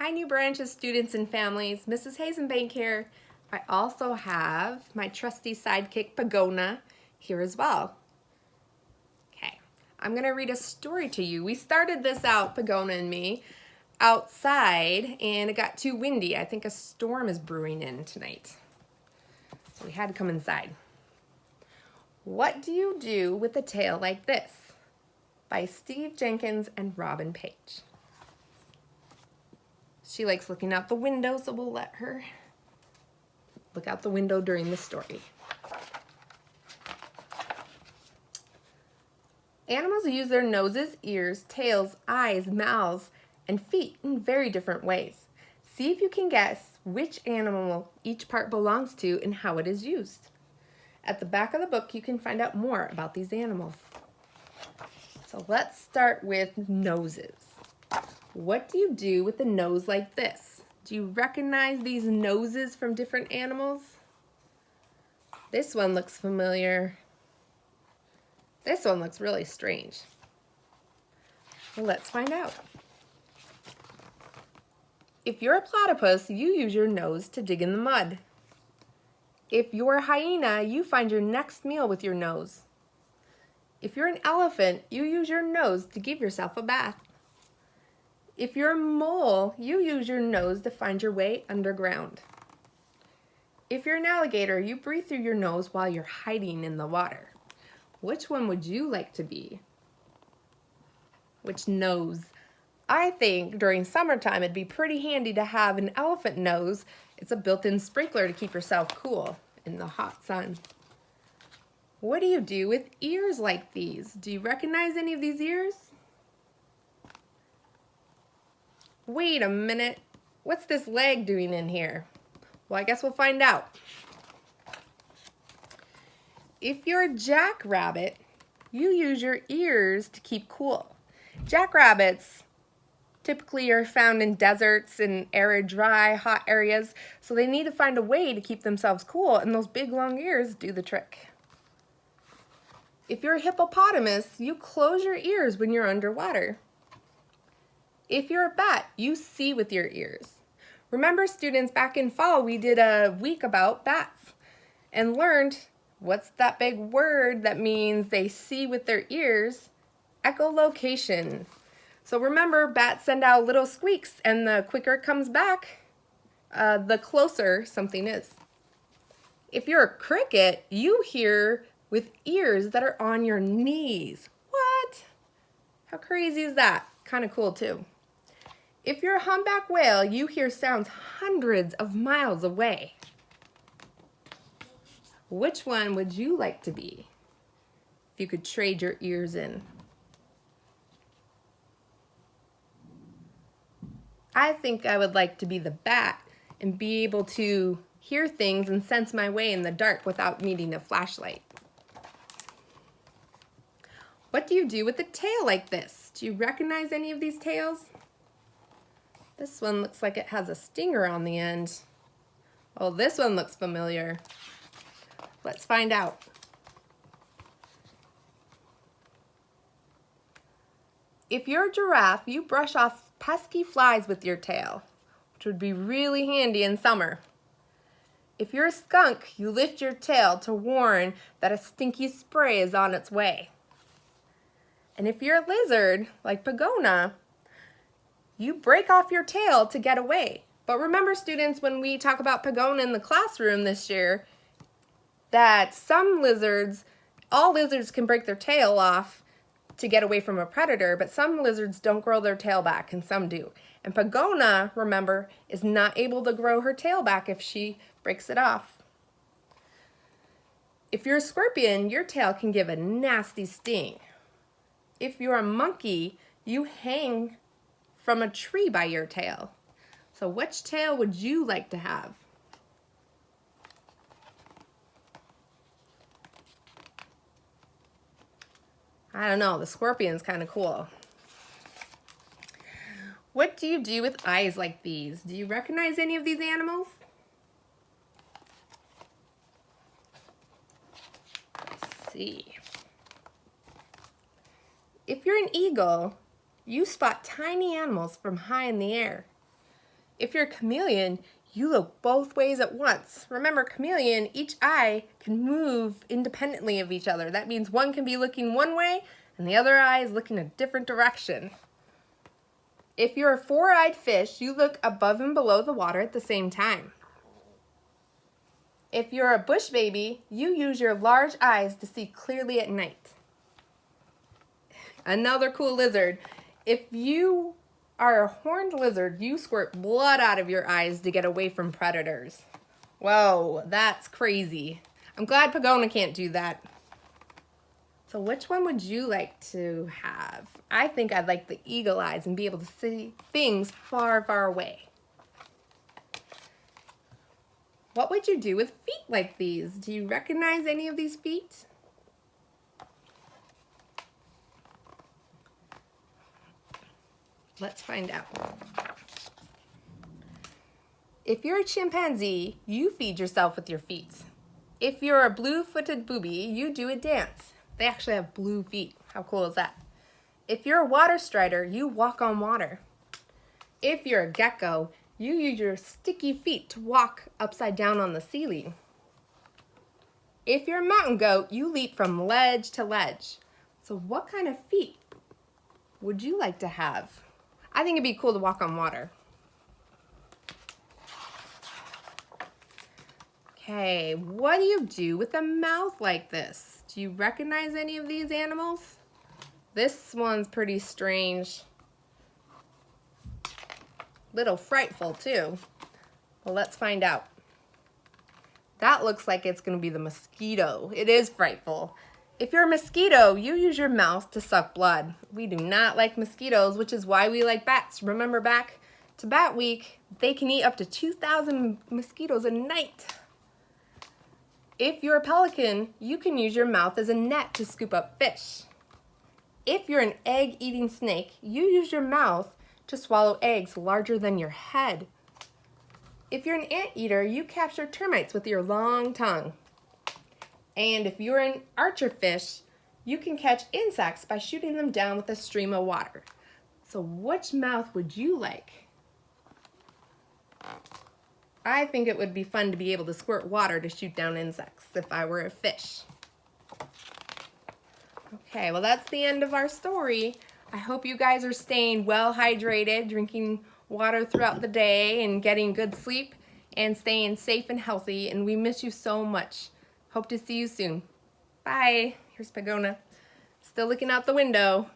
Hi, New Branches students and families. Mrs. Hasenbank here. I also have my trusty sidekick, Pogona, here as well. Okay, I'm going to read a story to you. We started this out, Pogona and me, outside, and it got too windy. I think a storm is brewing in tonight. So we had to come inside. What do you do with a tail like this? By Steve Jenkins and Robin Page. She likes looking out the window, so we'll let her look out the window during the story. Animals use their noses, ears, tails, eyes, mouths, and feet in very different ways. See if you can guess which animal each part belongs to and how it is used. At the back of the book, you can find out more about these animals. So let's start with noses. What do you do with a nose like this? Do you recognize these noses from different animals? This one looks familiar. This one looks really strange. Well, let's find out. If you're a platypus, you use your nose to dig in the mud. If you're a hyena, you find your next meal with your nose. If you're an elephant, you use your nose to give yourself a bath. If you're a mole, you use your nose to find your way underground. If you're an alligator, you breathe through your nose while you're hiding in the water. Which one would you like to be? Which nose? I think during summertime it'd be pretty handy to have an elephant nose. It's a built-in sprinkler to keep yourself cool in the hot sun. What do you do with ears like these? Do you recognize any of these ears? Wait a minute, what's this leg doing in here? Well, I guess we'll find out. If you're a jackrabbit, you use your ears to keep cool. Jackrabbits typically are found in deserts and arid, dry, hot areas, so they need to find a way to keep themselves cool, and those big long ears do the trick. If you're a hippopotamus, you close your ears when you're underwater. If you're a bat, you see with your ears. Remember, students, back in fall we did a week about bats and learned what's that big word that means they see with their ears? Echolocation. So remember, bats send out little squeaks, and the quicker it comes back, the closer something is. If you're a cricket, you hear with ears that are on your knees. What? How crazy is that? Kind of cool too. If you're a humpback whale, you hear sounds hundreds of miles away. Which one would you like to be if you could trade your ears in? I think I would like to be the bat and be able to hear things and sense my way in the dark without needing a flashlight. What do you do with a tail like this? Do you recognize any of these tails? This one looks like it has a stinger on the end. Oh, this one looks familiar. Let's find out. If you're a giraffe, you brush off pesky flies with your tail, which would be really handy in summer. If you're a skunk, you lift your tail to warn that a stinky spray is on its way. And if you're a lizard, like Pogona, you break off your tail to get away. But remember, students, when we talk about Pogona in the classroom this year, that some lizards, all lizards can break their tail off to get away from a predator, but some lizards don't grow their tail back, and some do. And Pogona, remember, is not able to grow her tail back if she breaks it off. If you're a scorpion, your tail can give a nasty sting. If you're a monkey, you hang from a tree by your tail. So which tail would you like to have? I don't know, the scorpion's kind of cool. What do you do with eyes like these? Do you recognize any of these animals? Let's see. If you're an eagle, you spot tiny animals from high in the air. If you're a chameleon, you look both ways at once. Remember, chameleon, each eye can move independently of each other. That means one can be looking one way and the other eye is looking a different direction. If you're a four-eyed fish, you look above and below the water at the same time. If you're a bush baby, you use your large eyes to see clearly at night. Another cool lizard. If you are a horned lizard, you squirt blood out of your eyes to get away from predators. Whoa, that's crazy. I'm glad Pogona can't do that. So which one would you like to have? I think I'd like the eagle eyes and be able to see things far, far away. What would you do with feet like these? Do you recognize any of these feet? Let's find out. If you're a chimpanzee, you feed yourself with your feet. If you're a blue-footed booby, you do a dance. They actually have blue feet. How cool is that? If you're a water strider, you walk on water. If you're a gecko, you use your sticky feet to walk upside down on the ceiling. If you're a mountain goat, you leap from ledge to ledge. So what kind of feet would you like to have? I think it'd be cool to walk on water. Okay, what do you do with a mouth like this? Do you recognize any of these animals? This one's pretty strange. Little frightful too. Well, let's find out. That looks like it's gonna be the mosquito. It is frightful. If you're a mosquito, you use your mouth to suck blood. We do not like mosquitoes, which is why we like bats. Remember back to Bat Week, they can eat up to 2,000 mosquitoes a night. If you're a pelican, you can use your mouth as a net to scoop up fish. If you're an egg-eating snake, you use your mouth to swallow eggs larger than your head. If you're an anteater, you capture termites with your long tongue. And if you're an archerfish, you can catch insects by shooting them down with a stream of water. So which mouth would you like? I think it would be fun to be able to squirt water to shoot down insects if I were a fish. Okay, well that's the end of our story. I hope you guys are staying well hydrated, drinking water throughout the day and getting good sleep and staying safe and healthy, and we miss you so much. Hope to see you soon. Bye. Here's Pogona. Still looking out the window.